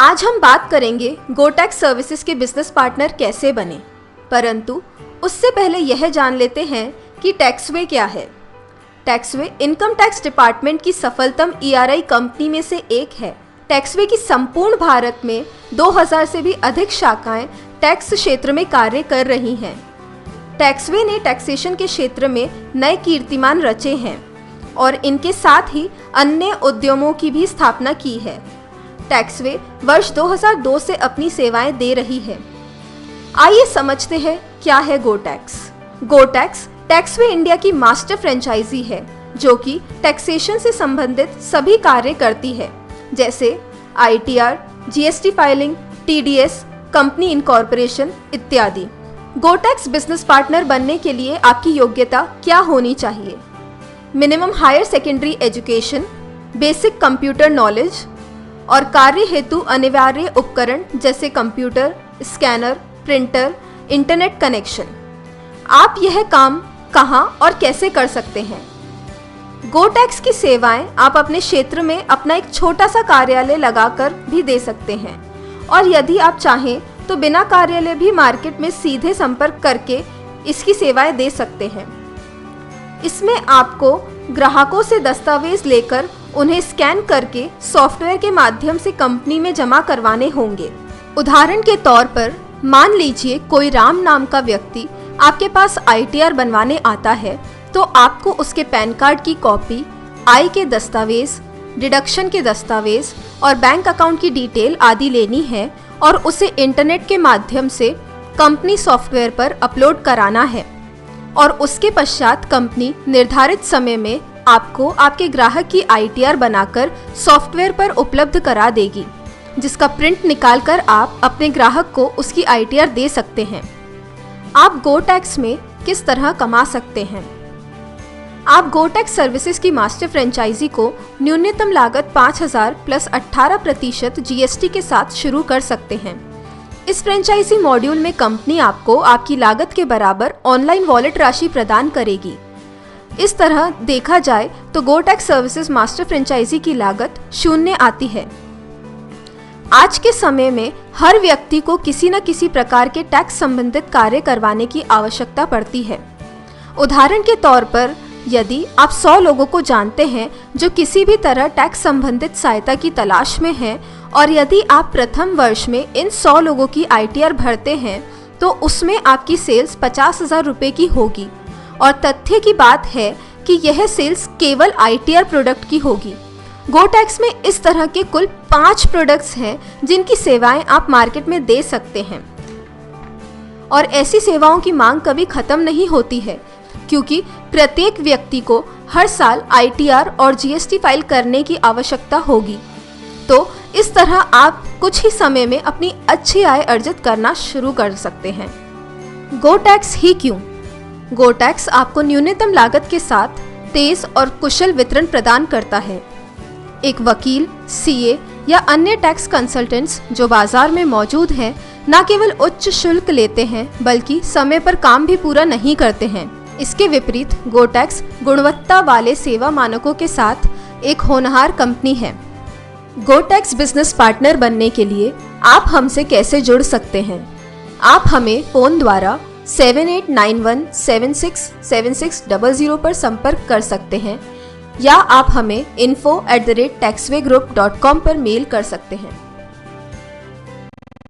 आज हम बात करेंगे गोटैक्स सर्विसेज के बिजनेस पार्टनर कैसे बने, परंतु उससे पहले यह जान लेते हैं कि टैक्सवे क्या है। टैक्सवे इनकम टैक्स डिपार्टमेंट की सफलतम ERI कंपनी में से एक है। टैक्सवे की संपूर्ण भारत में 2000 से भी अधिक शाखाएं टैक्स क्षेत्र में कार्य कर रही हैं। टैक्सवे ने टैक्सेशन के क्षेत्र में नए कीर्तिमान रचे हैं और इनके साथ ही अन्य उद्यमों की भी स्थापना की है। टैक्सवे वर्ष 2002 से अपनी सेवाएं दे रही है। आइए समझते हैं क्या है गोटैक्स। गोटैक्स टैक्सवे इंडिया की मास्टर फ्रेंचाइजी है जो कि टैक्सेशन से संबंधित सभी कार्य करती है, जैसे ITR, GST filing, TDS, company incorporation इत्यादि। गोटैक्स बिजनेस पार्टनर बनने के लिए आपकी योग्यता क्या होनी चाहिए? Minimum higher secondary education, basic computer knowledge और कार्य हेतु अनिवार्य उपकरण जैसे computer, scanner, printer, internet connection. आप यह काम कहां और कैसे कर सकते हैं? गोटैक्स की सेवाएं आप अपने क्षेत्र में अपना एक छोटा सा कार्यालय लगाकर भी दे सकते हैं और यदि आप चाहें तो बिना कार्यालय भी मार्केट में सीधे संपर्क करके इसकी सेवाएं दे सकते हैं। इसमें आपको ग्राहकों से दस्तावेज लेकर उन्हें स्कैन करके सॉफ्टवेयर के माध्यम से कंपनी में जमा करवाने होंगे। उदाहरण के तौर पर मान लीजिए कोई राम नाम का व्यक्ति आपके पास ITR बनवाने आता है, तो आपको उसके पैन कार्ड की कॉपी, आय के दस्तावेज, डिडक्शन के दस्तावेज और बैंक अकाउंट की डिटेल आदि लेनी है और उसे इंटरनेट के माध्यम से कंपनी सॉफ्टवेयर पर अपलोड कराना है और उसके पश्चात कंपनी निर्धारित समय में आपको आपके ग्राहक की ITR बनाकर सॉफ्टवेयर पर उपलब्ध करा देगी, जिसका प्रिंट निकालकर आप अपने ग्राहक को उसकी ITR दे सकते हैं। आप गोटैक्स में किस तरह कमा सकते हैं? आप गोटैक्स सर्विसेज की मास्टर फ्रेंचाइजी को न्यूनतम लागत 5000 प्लस 18% GST के साथ शुरू कर सकते हैं। इस फ्रेंचाइजी मॉड्यूल में कंपनी आपको आपकी लागत के बराबर ऑनलाइन वॉलेट राशि प्रदान करेगी। इस तरह देखा जाए तो गोटैक्स सर्विसेज मास्टर फ्रेंचाइजी की लागत 0 आती है। आज के समय में हर व्यक्ति को किसी न किसी प्रकार के टैक्स संबंधित कार्य करवाने की आवश्यकता पड़ती है। उदाहरण के तौर पर यदि आप 100 लोगों को जानते हैं जो किसी भी तरह टैक्स संबंधित सहायता की तलाश में हैं और यदि आप प्रथम वर्ष में इन 100 लोगों की ITR भरते हैं तो उसमें आपकी सेल्स 50,000 रुपये की होगी और तथ्य की बात है कि यह सेल्स केवल ITR प्रोडक्ट की होगी। गोटैक्स में इस तरह के कुल 5 प्रोडक्ट्स हैं जिनकी सेवाएं आप मार्केट में दे सकते हैं और ऐसी सेवाओं की मांग कभी खत्म नहीं होती है, क्योंकि प्रत्येक व्यक्ति को हर साल ITR और GST फाइल करने की आवश्यकता होगी। तो इस तरह आप कुछ ही समय में अपनी अच्छी आय अर्जित करना शुरू कर सकते हैं। गोटैक्स ही क्यों? गोटैक्स आपको न्यूनतम लागत के साथ तेज और कुशल वितरण प्रदान करता है। एक वकील, CA या अन्य टैक्स कंसल्टेंट्स जो बाजार में मौजूद हैं, न केवल उच्च शुल्क लेते हैं बल्कि समय पर काम भी पूरा नहीं करते हैं। इसके विपरीत गोटैक्स गुणवत्ता वाले सेवा मानकों के साथ एक होनहार कंपनी है। गोटैक्स बिजनेस पार्टनर बनने के लिए आप हमसे कैसे जुड़ सकते हैं? आप हमें फोन द्वारा 7891767600 पर संपर्क कर सकते हैं या आप हमें info@taxwaygroup.com पर मेल कर सकते हैं।